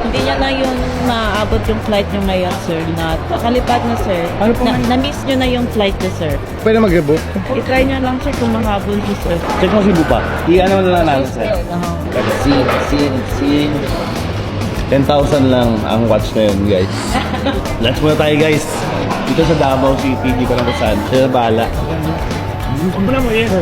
Hindi niya na yung maaabot yung flight nyo ngayon, sir. Kalipad na, sir. Ano po? Na-miss nyo na yung flight nyo, sir. Pwede mag-rebook? I-try nyo lang, sir, kung makahabol siya, sir. Check mo si Bupa. I-ano na lang natin, sir. Uh-huh. 10,000 lang ang watch na yun, guys. Lunch muna tayo, guys. Dito sa Davao City, di ko lang kung saan. Sa Bala. Huwag mo na mo yan.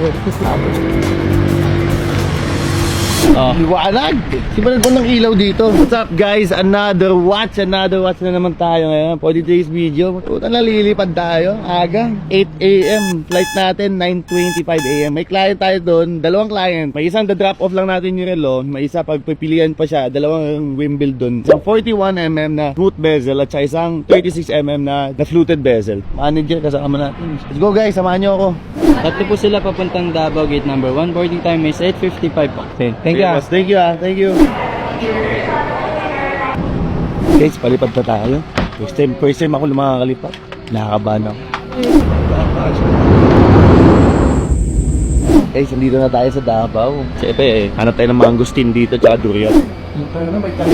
Oh. Liwanag! Sibalag ko ng ilaw dito. What's up, guys? Another watch na naman tayo ngayon for today's video. Puta na, lilipad tayo. Aga. 8 AM. Flight natin, 9:25 AM. May client tayo doon. Dalawang client. May isang da-drop off lang natin yung relo. May isa pagpipilian pa siya. Dalawang Wimbledon. Isang 41mm na smooth bezel at isang 36mm na fluted bezel. Manager, kasama natin. Let's go, guys. Samahan nyo ako. Tatlo po sila papuntang Davao, gate number 1. Boarding time is 8:55 po. Thank you. Thank you. Thank you. Guys, palipad na tayo. First time ako lumakakalipat. Nakakabahan ako. Guys, nandito na tayo sa Davao. Siyempre, hanap tayo ng mangustin dito tsaka durian.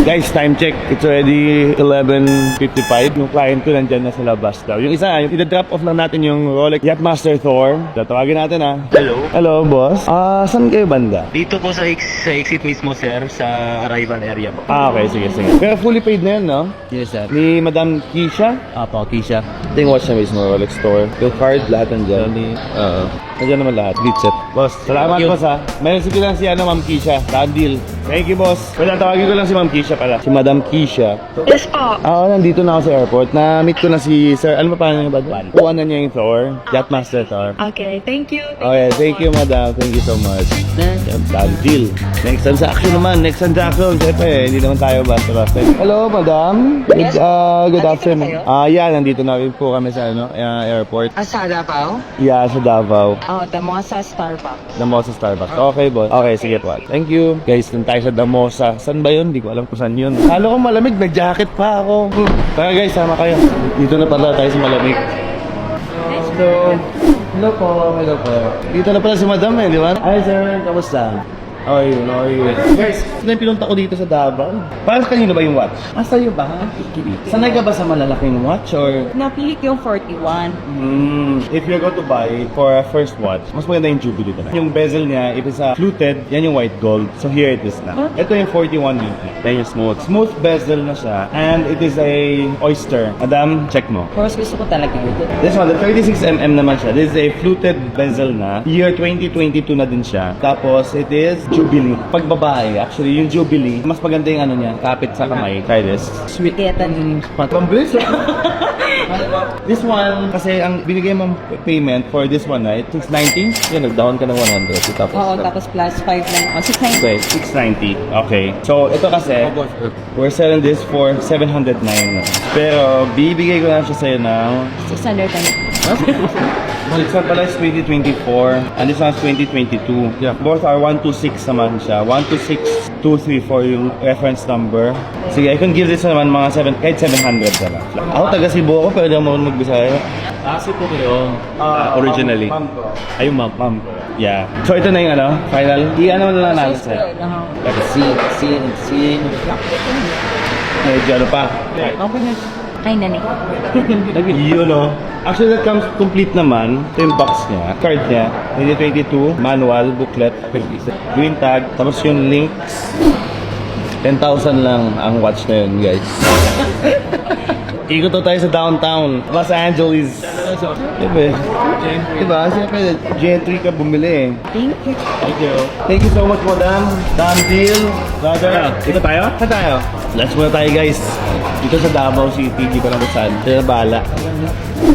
Guys, time check. It's already 11:55. Yung client ko nandyan na sa labas daw. Yung isa, yung ida-drop off lang natin yung Rolex Yachtmaster Thor. Tatawagin natin ha. Hello. Hello, boss. Saan kayo banda? Dito po sa exit mismo, sir, sa arrival area po. Okay, sige. Pero fully paid na yun, no? Yes, sir. Ni Madam Keisha? Apo, Kisha. Ito yung watch na mismo, Rolex Store. Yung card, lahat nandyan. Nandiyan naman lahat. Glitset. Boss, salamat Thank you. boss ha. May message lang si Ma'am Keisha. Done deal. Thank you, boss. Wala, tawagin ko lang si Ma'am Keisha pala. Si Madam Keisha. Yes po. Oo, nandito na ako sa airport. Na-meet ko na si Sir. Ano pa paano niya ba? Kuha na niya yung Thor. Yachtmaster Thor. Okay, thank you. Okay, thank you, Madam. Thank you so much. Done deal. Next transaction naman. Siyempre, hindi naman tayo basta-basta. Hello, Madam. Yes. Good Nandito afternoon. na kayo? Yeah, nandito na rin po kami sa airport. Sa Davao? Yeah, sa Davao. Oh, damo sa Starbucks. Damosa Starbucks. Okay, boss. Okay, sige po. Thank you. Guys, nandun tayo sa Damosa. Saan ba yun? Hindi ko alam kung saan yun. Kala ko malamig. Nag-jacket pa ako. Tara guys, sama kayo. Dito na pala tayo sa malamig. Hello. Hello po. Hello po. Dito na pala si Madam di ba? Hi sir, kamusta? Okay, guys, saan pinunta ko dito sa Davao? Parang kanino ba yung watch? Sa'yo ba? Sanay ka ba sa malalaking watch or? Napili ko yung 41. If you're going to buy for a first watch, mas maganda yung Jubilee na. Yung bezel niya, if it's a fluted, yan yung white gold. So here it is na. Ito yung 41 dito. Yan yung smooth. Smooth bezel na siya. And it is a oyster. Madam, check mo. Course, gusto ko talaga ito. This one, the 36mm naman siya. This is a fluted bezel na. Year 2022 na din siya. Tapos, it is Jubilee. Pag babae, actually, yung Jubilee, mas maganda yung ano niya, kapit sa kamay. Try this. Sweet. Kaya Pamblis? This one, kasi ang binigay mong payment for this one, right? 690? Yan, nag-down ka ng 100. Tapos, Oo, tapos plus 5 lang. Oh, 690. wait, 690. Okay. So, ito kasi, we're selling this for 709 na. Pero, bibigay ko na siya sa'yo ng 600 na. this one pala is 2024 and this one is 2022. Yeah. Both are 126 naman siya. 126234 yung reference number. Sige, I can give this naman mga 700 na lang. Ako taga Cebu ako pero di ako marunong magbisaya. Kasi po kayo, Originally. ayun ma'am. Ma'am. Yeah. So ito na yung final. I-ano na lang natin sir. Medyo ano pa. Okay na. Ay, nani. Yun o. Actually, that comes complete naman. Ito yung box niya. Card niya. 2022. Manual, booklet. Green tag. Tapos yung links. 10,000 lang ang watch na yun, guys. Ikot tayo sa downtown. Los Angeles. Diba? Siyempre, Gentry ka bumili eh. Thank you. Thank you so much, madam. Damn deal. Brother. Dito tayo? Saan tayo? Let's muna tayo, guys. Dito sa Davao City. Di ko na kung saan. Dito na Bala.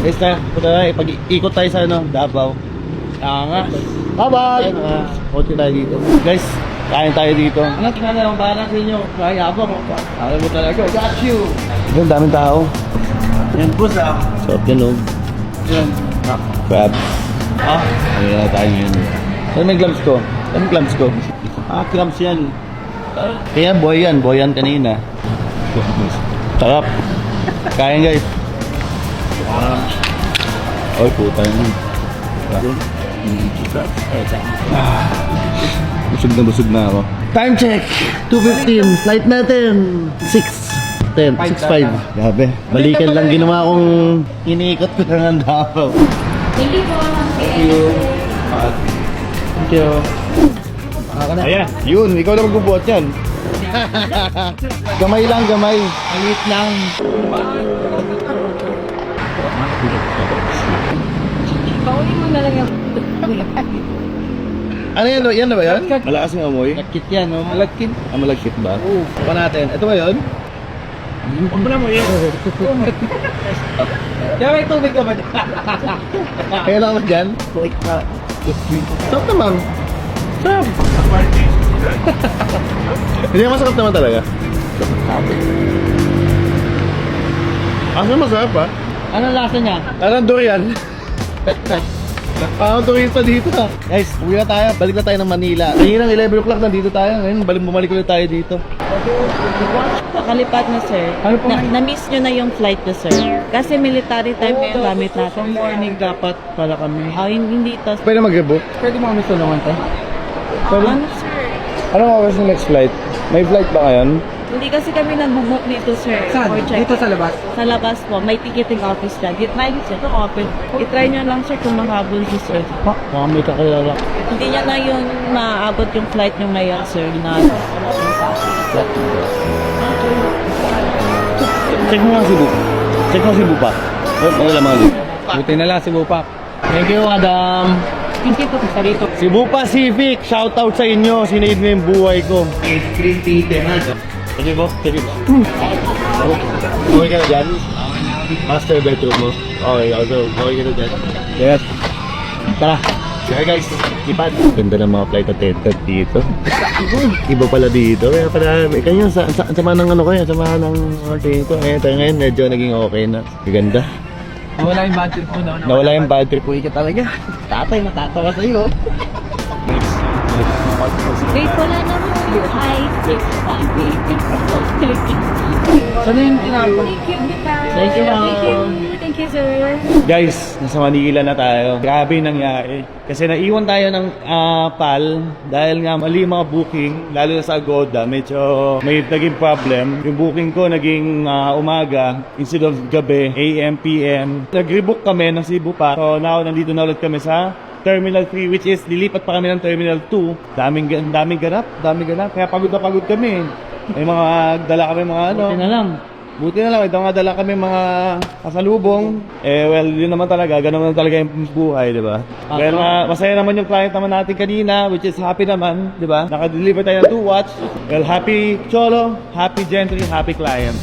Guys na, punta na. Ipag-ikot tayo sa Davao. Nga. Bye-bye! Konti tayo dito. Guys, kain tayo dito. Ano, tingnan na lang bahala sa inyo. Kaya ako. Alam mo talaga, got you. Ito, ang daming tao. Yan po sa. Sarap yan, no? Yan. Crab. Ayun na tayo ngayon. Saan may gloves ko? Saan may gloves ko? Clubs yan. Kaya boy yan kanina. Sarap. Kain guys. Oy, puta yun. Busog na ako. Time check! 2:15. Flight natin. 6:10. 6:05. Grabe. Balikan lang ginawa kong iniikot ko lang ang Davao. Thank you po. Thank you. Ayan. Yun. Ikaw na magbubuhat yan. Gamay lang, gamay. Alit lang. Pauli mo na lang yung... Ano yan? Yan na ba yan? Malakas yung amoy? Malagkit yan, no? Malagkit. Ah, malagkit ba? Oo. Pa natin. Ito ba yun? Huwag mo na mo yun. Kaya may tubig ka ba dyan? Kaya lang ako dyan? Sarap naman. Sarap. Hindi masarap naman talaga. Masarap ha? Ano lasa niya? Parang durian. Parang turista dito ha. Guys, uwi na tayo. Balik na tayo ng Manila. Kanina 11 o'clock nandito tayo. Ngayon, bumalik ulit tayo dito. Kalipat na sir. Ano po, ma'am? Na-miss nyo na yung flight na sir. Kasi military time na yung gamit natin. Morning dapat pala kami. Hindi to. Pwede mag-rebook? Pwede mo kami tulungan tayo? Ano sir? Anong oras yung next flight? May flight ba ngayon? Hindi kasi kami nag-book dito sir. Saan? For check. Dito sa labas? Sa labas po. May ticketing office dyan. Try nyo sir. Ito open. I-try nyo lang sir kung makahabol si sir. Baka may kakilala. Hindi niya na yun maaabot yung flight nyo ngayon sir. Check mo nga si Bu. Check mo si Bu pa. Ano lang mga Buti na lang si Bupak. Thank you, Adam. Thank you po sa dito. Si Bu Pacific, shoutout sa inyo. Sinave mo yung buhay ko. Sige mo, sige mo. Okay ka na dyan? Master bedroom mo. Okay, okay ka na dyan? Yes. Tara. Sige guys, ipad. Ganda ng mga flight attendant dito. Iba pala dito. Kaya pala, kanya sama ng ano kaya, sama ng dito. Ngayon medyo naging okay na. Ganda. Nawala yung budget ko na. Nawala yung bad trip. Uy ka talaga. Tatay, natatawa sa'yo. Wait ko na naman. Hi, 6, 5, 8, Saan yung tinapon? Thank you, ma'am. Thank you, sir. Guys, nasa Manila na tayo. Grabe yung nangyari. Kasi naiwan tayo ng PAL dahil nga mali yung mga booking, lalo na sa Agoda. Medyo may naging problem. Yung booking ko naging umaga instead of gabi, AM, PM. Nag-rebook kami ng Cebu pa. So now, nandito na ulit kami sa Terminal 3, which is lilipat pa kami ng Terminal 2. Daming ganap. Kaya pagod na pagod kami. May mga dala kami mga ano. Buti na lang, ito nga dala kami mga kasalubong. Well, yun naman talaga, ganun naman talaga yung buhay, di ba? Well, masaya naman yung client naman natin kanina, which is happy naman, di ba? Naka-deliver tayo ng 2 watch. Well, happy Cholo, happy Gentry, happy client.